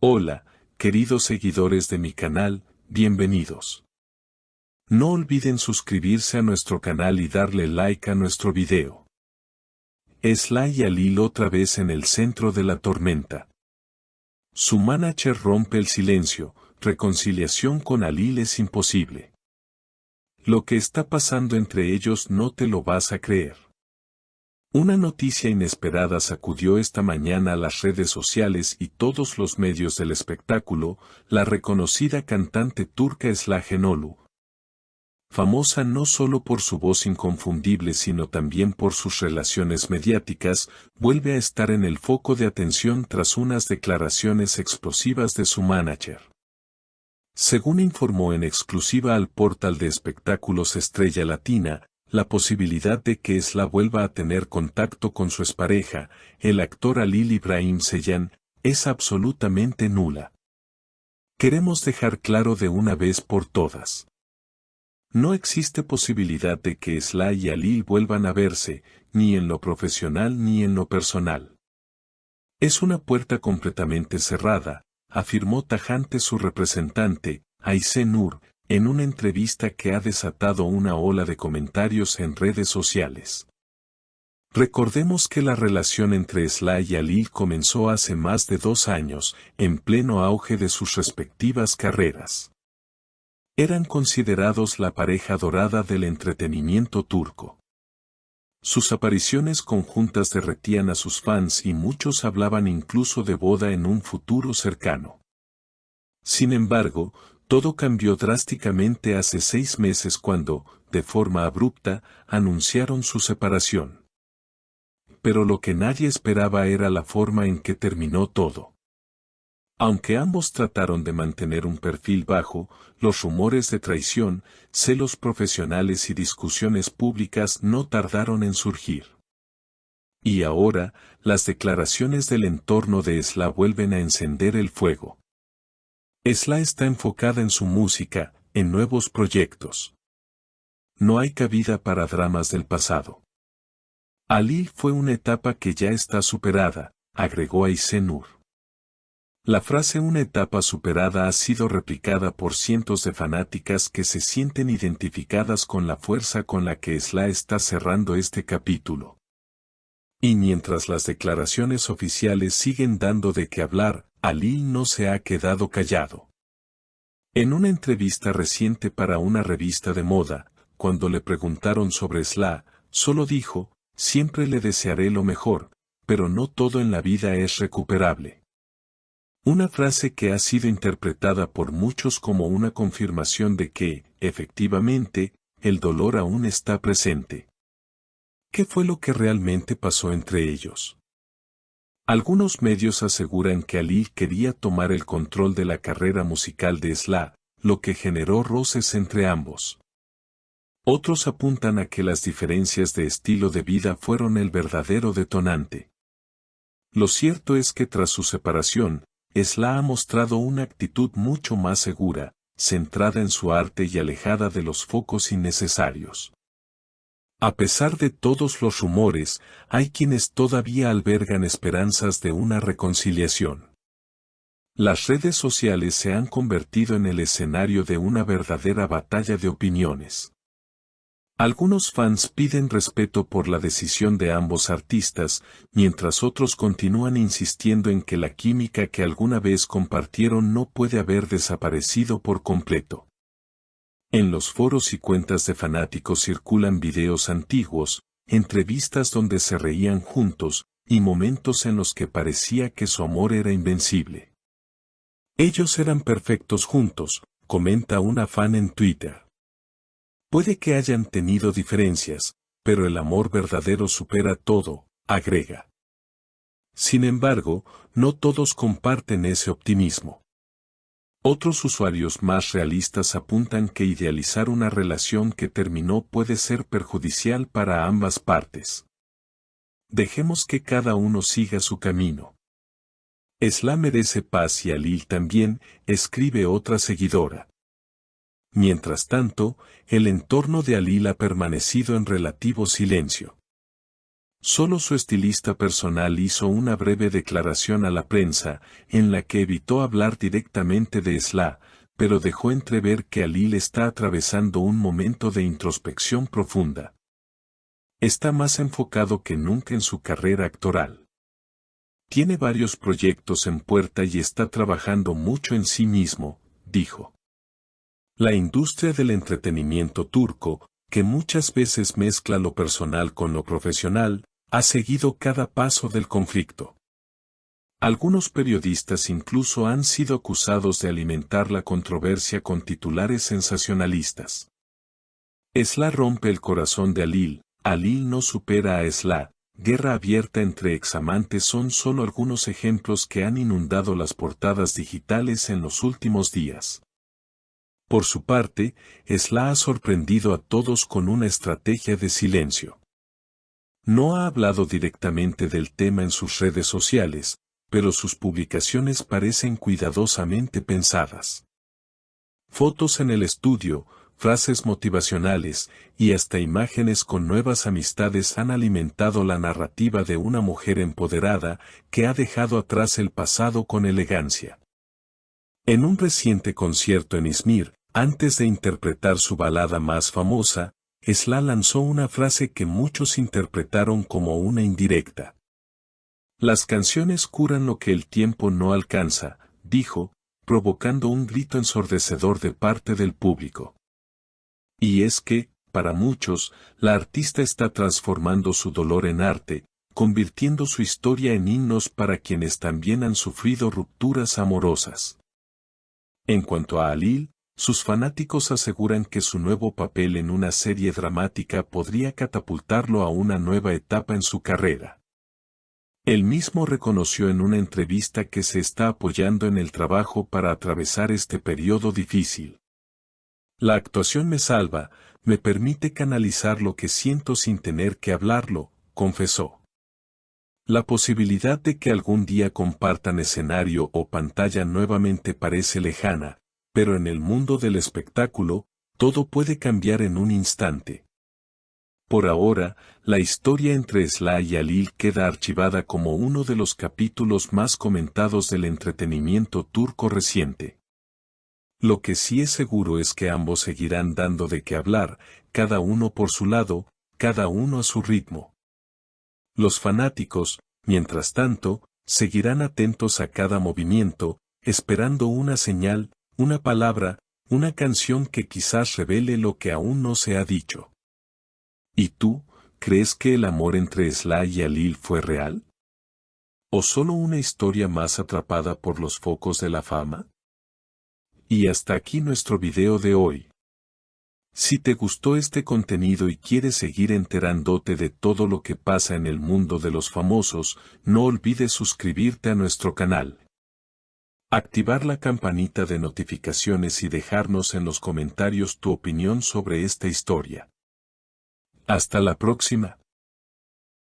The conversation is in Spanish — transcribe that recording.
Hola, queridos seguidores de mi canal, bienvenidos. No olviden suscribirse a nuestro canal y darle like a nuestro video. Sly y Alil otra vez en el centro de la tormenta. Su manager rompe el silencio, reconciliación con Alil es imposible. Lo que está pasando entre ellos no te lo vas a creer. Una noticia inesperada sacudió esta mañana a las redes sociales y todos los medios del espectáculo: la reconocida cantante turca Esra Şenolu, famosa no solo por su voz inconfundible sino también por sus relaciones mediáticas, vuelve a estar en el foco de atención tras unas declaraciones explosivas de su manager. Según informó en exclusiva al portal de espectáculos Estrella Latina, la posibilidad de que Esra vuelva a tener contacto con su expareja, el actor Halil İbrahim Ceylan, es absolutamente nula. Queremos dejar claro de una vez por todas. No existe posibilidad de que Esra y Halil vuelvan a verse, ni en lo profesional ni en lo personal. Es una puerta completamente cerrada, afirmó tajante su representante, Ayşe Nur, en una entrevista que ha desatado una ola de comentarios en redes sociales. Recordemos que la relación entre Esra y Halil comenzó hace más de 2 años, en pleno auge de sus respectivas carreras. Eran considerados la pareja dorada del entretenimiento turco. Sus apariciones conjuntas derretían a sus fans y muchos hablaban incluso de boda en un futuro cercano. Sin embargo, todo cambió drásticamente hace 6 meses cuando, de forma abrupta, anunciaron su separación. Pero lo que nadie esperaba era la forma en que terminó todo. Aunque ambos trataron de mantener un perfil bajo, los rumores de traición, celos profesionales y discusiones públicas no tardaron en surgir. Y ahora, las declaraciones del entorno de Esra vuelven a encender el fuego. Esra está enfocada en su música, en nuevos proyectos. No hay cabida para dramas del pasado. Halil fue una etapa que ya está superada, agregó Ayşe Nur. La frase "una etapa superada" ha sido replicada por cientos de fanáticas que se sienten identificadas con la fuerza con la que Esra está cerrando este capítulo. Y mientras las declaraciones oficiales siguen dando de qué hablar, Halil no se ha quedado callado. En una entrevista reciente para una revista de moda, cuando le preguntaron sobre Esra, solo dijo: "Siempre le desearé lo mejor, pero no todo en la vida es recuperable". Una frase que ha sido interpretada por muchos como una confirmación de que, efectivamente, el dolor aún está presente. ¿Qué fue lo que realmente pasó entre ellos? Algunos medios aseguran que Halil quería tomar el control de la carrera musical de Esra, lo que generó roces entre ambos. Otros apuntan a que las diferencias de estilo de vida fueron el verdadero detonante. Lo cierto es que tras su separación, Esra ha mostrado una actitud mucho más segura, centrada en su arte y alejada de los focos innecesarios. A pesar de todos los rumores, hay quienes todavía albergan esperanzas de una reconciliación. Las redes sociales se han convertido en el escenario de una verdadera batalla de opiniones. Algunos fans piden respeto por la decisión de ambos artistas, mientras otros continúan insistiendo en que la química que alguna vez compartieron no puede haber desaparecido por completo. En los foros y cuentas de fanáticos circulan videos antiguos, entrevistas donde se reían juntos, y momentos en los que parecía que su amor era invencible. Ellos eran perfectos juntos, comenta una fan en Twitter. Puede que hayan tenido diferencias, pero el amor verdadero supera todo, agrega. Sin embargo, no todos comparten ese optimismo. Otros usuarios más realistas apuntan que idealizar una relación que terminó puede ser perjudicial para ambas partes. Dejemos que cada uno siga su camino. Esra merece paz y Halil también, escribe otra seguidora. Mientras tanto, el entorno de Halil ha permanecido en relativo silencio. Solo su estilista personal hizo una breve declaración a la prensa, en la que evitó hablar directamente de Esla, pero dejó entrever que Alil está atravesando un momento de introspección profunda. Está más enfocado que nunca en su carrera actoral. Tiene varios proyectos en puerta y está trabajando mucho en sí mismo, dijo. La industria del entretenimiento turco, que muchas veces mezcla lo personal con lo profesional, ha seguido cada paso del conflicto. Algunos periodistas incluso han sido acusados de alimentar la controversia con titulares sensacionalistas. Esla rompe el corazón de Alil, Alil no supera a Esla, guerra abierta entre examantes son solo algunos ejemplos que han inundado las portadas digitales en los últimos días. Por su parte, Esla ha sorprendido a todos con una estrategia de silencio. No ha hablado directamente del tema en sus redes sociales, pero sus publicaciones parecen cuidadosamente pensadas. Fotos en el estudio, frases motivacionales, y hasta imágenes con nuevas amistades han alimentado la narrativa de una mujer empoderada que ha dejado atrás el pasado con elegancia. En un reciente concierto en Izmir, antes de interpretar su balada más famosa, Esla lanzó una frase que muchos interpretaron como una indirecta. Las canciones curan lo que el tiempo no alcanza, dijo, provocando un grito ensordecedor de parte del público. Y es que, para muchos, la artista está transformando su dolor en arte, convirtiendo su historia en himnos para quienes también han sufrido rupturas amorosas. En cuanto a Alil, sus fanáticos aseguran que su nuevo papel en una serie dramática podría catapultarlo a una nueva etapa en su carrera. Él mismo reconoció en una entrevista que se está apoyando en el trabajo para atravesar este periodo difícil. La actuación me salva, me permite canalizar lo que siento sin tener que hablarlo, confesó. La posibilidad de que algún día compartan escenario o pantalla nuevamente parece lejana, pero en el mundo del espectáculo, todo puede cambiar en un instante. Por ahora, la historia entre Esla y Alil queda archivada como uno de los capítulos más comentados del entretenimiento turco reciente. Lo que sí es seguro es que ambos seguirán dando de qué hablar, cada uno por su lado, cada uno a su ritmo. Los fanáticos, mientras tanto, seguirán atentos a cada movimiento, esperando una señal, una palabra, una canción que quizás revele lo que aún no se ha dicho. ¿Y tú, crees que el amor entre Esla y Alil fue real? ¿O solo una historia más atrapada por los focos de la fama? Y hasta aquí nuestro video de hoy. Si te gustó este contenido y quieres seguir enterándote de todo lo que pasa en el mundo de los famosos, no olvides suscribirte a nuestro canal. Activar la campanita de notificaciones y dejarnos en los comentarios tu opinión sobre esta historia. Hasta la próxima.